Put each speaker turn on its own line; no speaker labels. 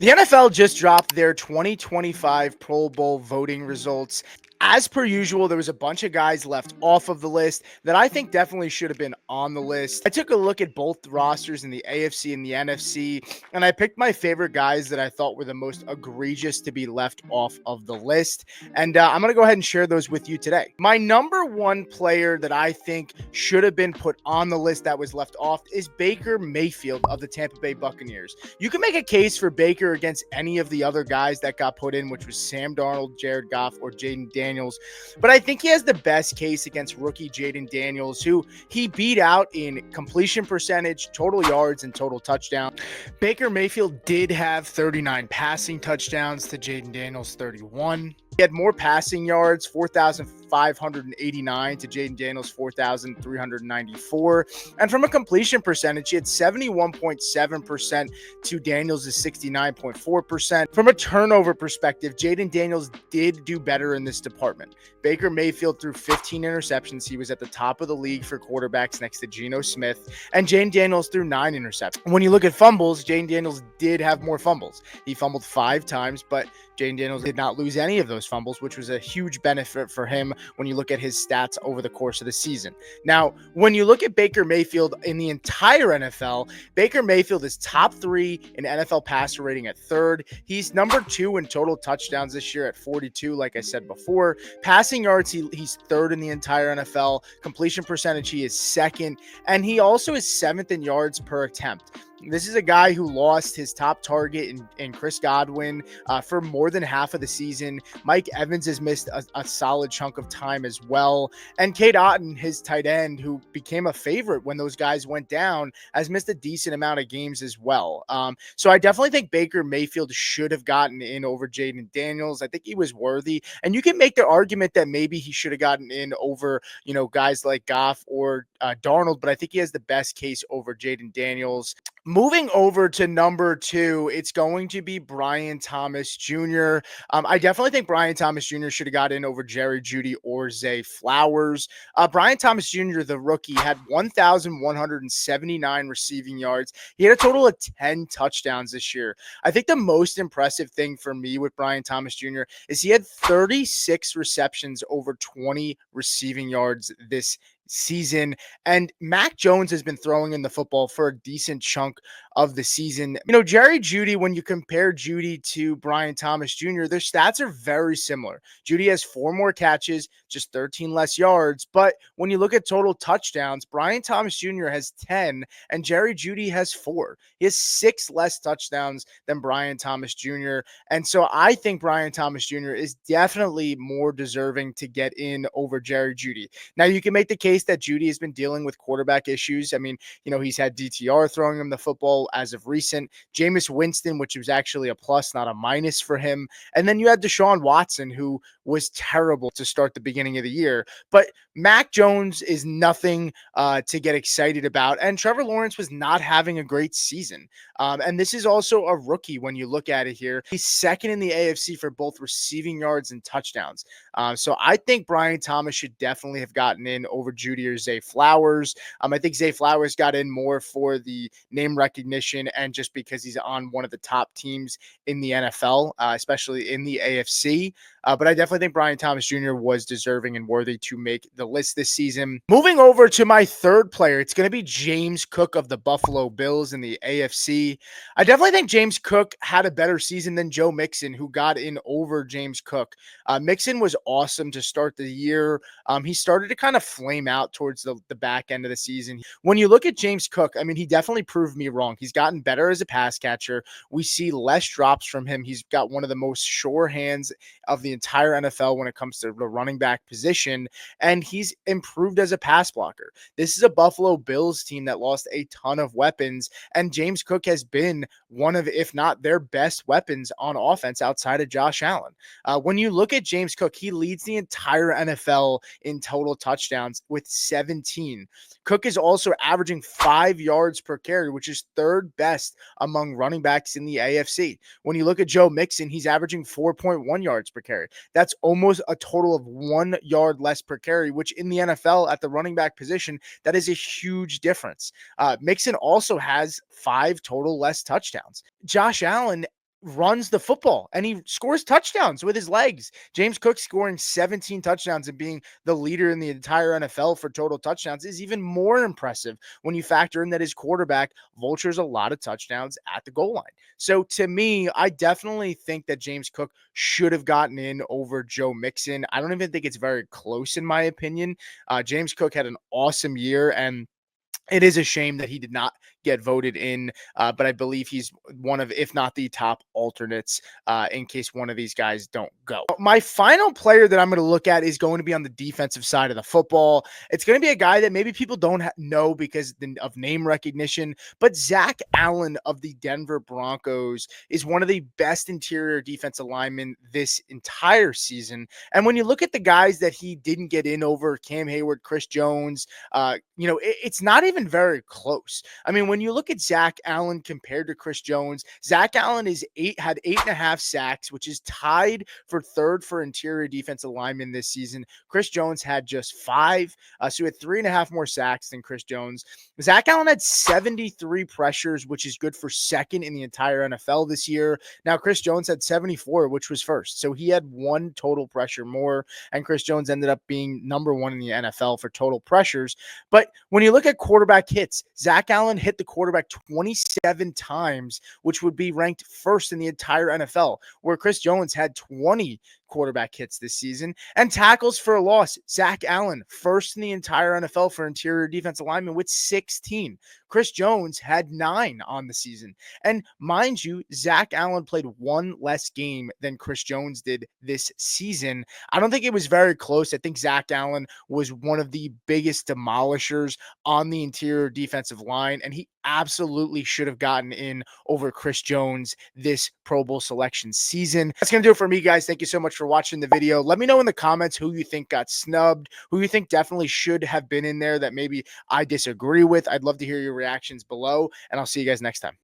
The NFL just dropped their 2025 Pro Bowl voting results. As per usual, there was a bunch of guys left off of the list that I think definitely should have been on the list. I took a look at both rosters in the AFC and the NFC, and I picked my favorite guys that I thought were the most egregious to be left off of the list. And I'm going to go ahead and share those with you today. My number one player that I think should have been put on the list that was left off is Baker Mayfield of the Tampa Bay Buccaneers. You can make a case for Baker against any of the other guys that got put in, which was Sam Darnold, Jared Goff, or Jaden Daniels. But I think he has the best case against rookie Jaden Daniels, who he beat out in completion percentage, total yards, and total touchdown. Baker Mayfield did have 39 passing touchdowns to Jaden Daniels' 31. He had more passing yards, 4,589 to Jaden Daniels' 4,394. And from a completion percentage, he had 71.7% to Daniels' 69.4%. From a turnover perspective, Jaden Daniels did do better in this department. Baker Mayfield threw 15 interceptions. He was at the top of the league for quarterbacks next to Geno Smith. And Jaden Daniels threw 9 interceptions. When you look at fumbles, Jaden Daniels did have more fumbles. He fumbled 5 times, but Jaden Daniels did not lose any of those fumbles, which was a huge benefit for him when you look at his stats over the course of the season. Now, when you look at Baker Mayfield in the entire NFL, Baker Mayfield is top 3 in NFL passer rating at 3rd. He's number 2 in total touchdowns this year at 42, like I said before. Passing yards, he's 3rd in the entire NFL. Completion percentage, he is 2nd. And he also is 7th in yards per attempt. This is a guy who lost his top target in Chris Godwin for more than half of the season. Mike Evans has missed a solid chunk of time as well. And Cade Otton, his tight end, who became a favorite when those guys went down, has missed a decent amount of games as well. So I definitely think Baker Mayfield should have gotten in over Jaden Daniels. I think he was worthy. And you can make the argument that maybe he should have gotten in over, guys like Goff or Darnold, but I think he has the best case over Jaden Daniels. Moving over to number 2, it's going to be Brian Thomas Jr. I definitely think Brian Thomas Jr. should have got in over Jerry Jeudy or Zay Flowers. Brian Thomas Jr., the rookie, had 1,179 receiving yards. He had a total of 10 touchdowns this year. I think the most impressive thing for me with Brian Thomas Jr. is he had 36 receptions over 20 receiving yards this season. And Mac Jones has been throwing in the football for a decent chunk of the season. Jerry Jeudy, when you compare Jeudy to Brian Thomas Jr., their stats are very similar. Jeudy has 4 more catches, just 13 less yards. But when you look at total touchdowns, Brian Thomas Jr. has 10 and Jerry Jeudy has 4. He has 6 less touchdowns than Brian Thomas Jr. And so I think Brian Thomas Jr. is definitely more deserving to get in over Jerry Jeudy. Now, you can make the case that Jeudy has been dealing with quarterback issues. I mean, he's had DTR throwing him the football as of recent. Jameis Winston, which was actually a plus, not a minus for him. And then you had Deshaun Watson, who was terrible to start the beginning of the year. But Mac Jones is nothing to get excited about. And Trevor Lawrence was not having a great season. And this is also a rookie when you look at it here. He's 2nd in the AFC for both receiving yards and touchdowns. So I think Brian Thomas should definitely have gotten in over Jeudy or Zay Flowers. I think Zay Flowers got in more for the name recognition and just because he's on one of the top teams in the NFL, especially in the AFC. But I definitely think Brian Thomas Jr. was deserving and worthy to make the list this season. Moving over to my 3rd player, it's going to be James Cook of the Buffalo Bills in the AFC. I definitely think James Cook had a better season than Joe Mixon, who got in over James Cook. Mixon was awesome to start the year. He started to kind of flame out towards the back end of the season. When you look at James Cook, I mean, he definitely proved me wrong. He's gotten better as a pass catcher. We see less drops from him. He's got one of the most sure hands of the entire NFL when it comes to the running back position, and he's improved as a pass blocker. This is a Buffalo Bills team that lost a ton of weapons, and James Cook has been one of, if not their best weapons on offense outside of Josh Allen. When you look at James Cook, he leads the entire NFL in total touchdowns with 17. Cook is also averaging 5 yards per carry, which is 3rd best among running backs in the AFC. When you look at Joe Mixon, he's averaging 4.1 yards per carry. That's almost a total of 1 yard less per carry, which in the NFL at the running back position, that is a huge difference. Mixon also has 5 total less touchdowns. Josh Allen runs the football and he scores touchdowns with his legs. James Cook scoring 17 touchdowns and being the leader in the entire NFL for total touchdowns is even more impressive when you factor in that his quarterback vultures a lot of touchdowns at the goal line. So to me, I definitely think that James Cook should have gotten in over Joe Mixon. I don't even think it's very close in my opinion. James Cook had an awesome year, and it is a shame that he did not get voted in, but I believe he's one of, if not the top alternates, in case one of these guys don't go. My final player that I'm going to look at is going to be on the defensive side of the football. It's going to be a guy that maybe people don't know because of name recognition, but Zack Allen of the Denver Broncos is one of the best interior defensive linemen this entire season. And when you look at the guys that he didn't get in over, Cam Hayward, Chris Jones, it's not even very close. I mean, when you look at Zack Allen compared to Chris Jones, Zack Allen had 8.5 sacks, which is tied for third for interior defensive lineman this season. Chris Jones had just 5, so he had 3.5 more sacks than Chris Jones. Zack Allen had 73 pressures, which is good for second in the entire NFL this year. Now, Chris Jones had 74, which was first, so he had 1 total pressure more, and Chris Jones ended up being number 1 in the NFL for total pressures. But when you look at quarterback hits, Zack Allen hit the quarterback 27 times, which would be ranked first in the entire NFL, where Chris Jones had 20 quarterback hits this season. And tackles for a loss, Zack Allen, first in the entire NFL for interior defensive linemen with 16. Chris Jones had 9 on the season. And mind you, Zack Allen played 1 less game than Chris Jones did this season. I don't think it was very close. I think Zack Allen was one of the biggest demolishers on the interior defensive line, and he absolutely should have gotten in over Chris Jones this Pro Bowl selection season. That's going to do it for me, guys. Thank you so much for watching the video. Let me know in the comments who you think got snubbed, who you think definitely should have been in there that maybe I disagree with. I'd love to hear your reactions below, and I'll see you guys next time.